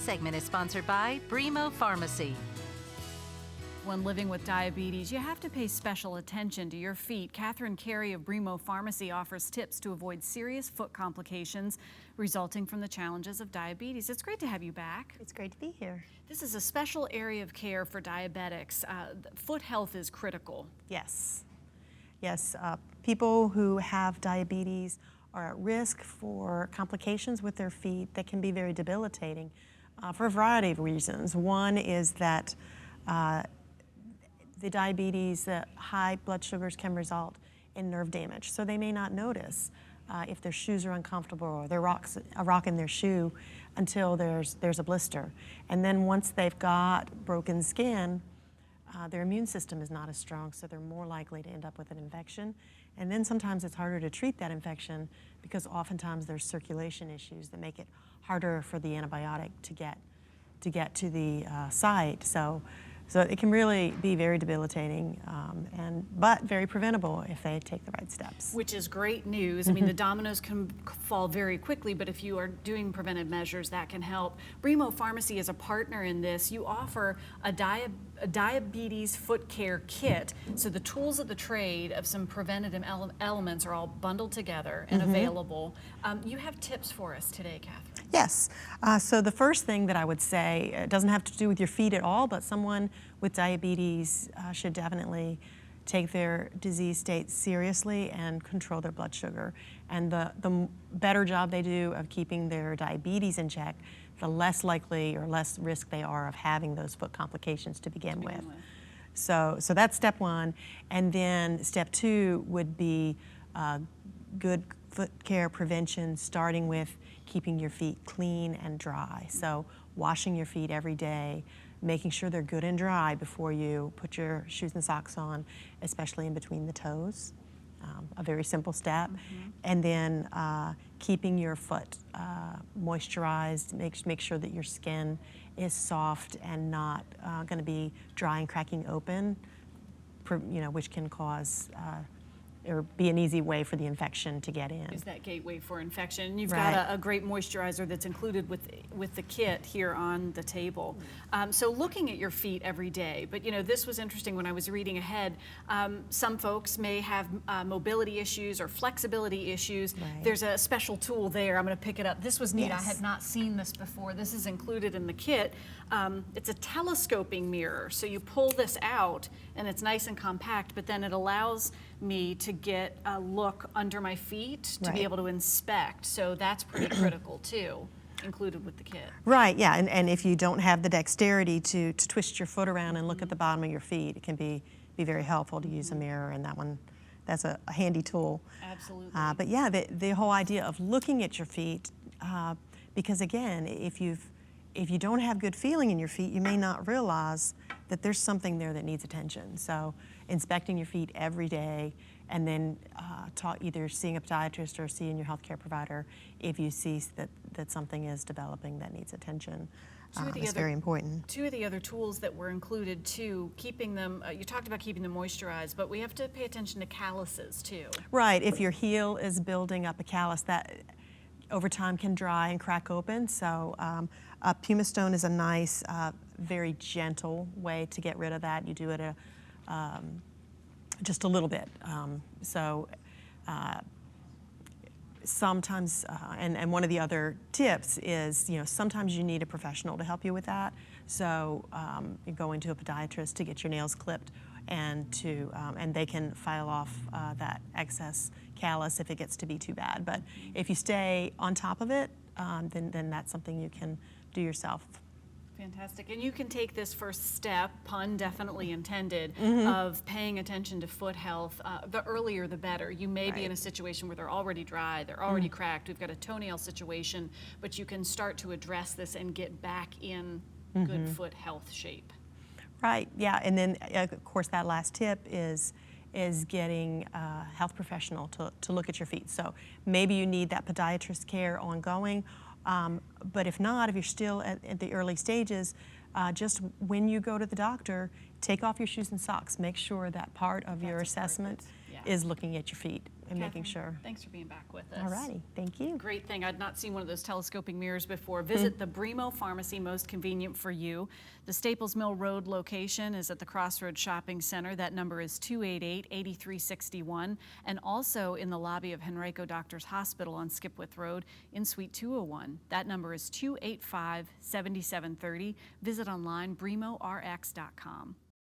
segment is sponsored by Brimo Pharmacy. When living with diabetes, you have to pay special attention to your feet. Catherine Carey of Brimo Pharmacy offers tips to avoid serious foot complications resulting from the challenges of diabetes. It's great to have you back. It's great to be here. This is a special area of care for diabetics. Foot health is critical. Yes. Yes, people who have diabetes are at risk for complications with their feet that can be very debilitating for a variety of reasons. One is that the diabetes, high blood sugars can result in nerve damage. So they may not notice if their shoes are uncomfortable or there's a rock in their shoe until there's a blister. And then once they've got broken skin, their immune system is not as strong, so they're more likely to end up with an infection. And then sometimes it's harder to treat that infection because oftentimes there's circulation issues that make it harder for the antibiotic to get to the site. So it can really be very debilitating, but very preventable if they take the right steps. Which is great news. I mean, the dominoes can fall very quickly, but if you are doing preventive measures, that can help. Brimo Pharmacy is a partner in this. You offer a diabetes foot care kit. So the tools of the trade of some preventative elements are all bundled together and available. You have tips for us today, Catherine. Yes. So the first thing that I would say, it doesn't have to do with your feet at all, but someone with diabetes should definitely take their disease state seriously and control their blood sugar. And the better job they do of keeping their diabetes in check, the less likely or less risk they are of having those foot complications to begin with. So that's step one. And then step two would be good foot care prevention, starting with keeping your feet clean and dry. So washing your feet every day, making sure they're good and dry before you put your shoes and socks on, especially in between the toes. A very simple step. And then keeping your foot moisturized, make sure that your skin is soft and not going to be dry and cracking open, which can cause or be an easy way for the infection to get in. Is that gateway for infection. You've got a great moisturizer that's included with the kit here on the table. So looking at your feet every day, but this was interesting when I was reading ahead. Some folks may have mobility issues or flexibility issues. There's a special tool there. I'm going to pick it up. This was neat. I had not seen this before. This is included in the kit. It's a telescoping mirror. So you pull this out and it's nice and compact, but then it allows me to get a look under my feet to be able to inspect. So that's pretty critical too, included with the kit. Right, yeah, and if you don't have the dexterity to twist your foot around and look at the bottom of your feet, it can be very helpful to use a mirror, and that's a handy tool. Absolutely. But yeah, the whole idea of looking at your feet, because again, if you don't have good feeling in your feet, you may not realize that there's something there that needs attention. So inspecting your feet every day, and then either seeing a podiatrist or seeing your healthcare provider if you see that something is developing that needs attention. It's very important. Two of the other tools that were included too, keeping them, you talked about keeping them moisturized, but we have to pay attention to calluses too. Right, if your heel is building up a callus, that over time can dry and crack open. So Pumice Stone is a nice, very gentle way to get rid of that. You do it just a little bit. Sometimes, and one of the other tips is, sometimes you need a professional to help you with that. So you go into a podiatrist to get your nails clipped, and they can file off that excess callus if it gets to be too bad. But if you stay on top of it, then that's something you can do yourself. Fantastic. And you can take this first step, pun definitely intended, of paying attention to foot health. The earlier the better. You may be in a situation where they're already dry, they're already cracked, we've got a toenail situation, but you can start to address this and get back in good foot health shape. Right, yeah, and then of course that last tip is getting a health professional to look at your feet. So maybe you need that podiatrist care ongoing, but if not, if you're still at the early stages, just when you go to the doctor, take off your shoes and socks. Make sure that part of your assessment is looking at your feet and making Catherine, sure. Thanks for being back with us. All righty, thank you. Great thing. I'd not seen one of those telescoping mirrors before. Visit the Bremo Pharmacy, most convenient for you. The Staples Mill Road location is at the Crossroads Shopping Center. That number is 288-8361. And also in the lobby of Henrico Doctors Hospital on Skipwith Road in Suite 201. That number is 285-7730. Visit online, bremorx.com.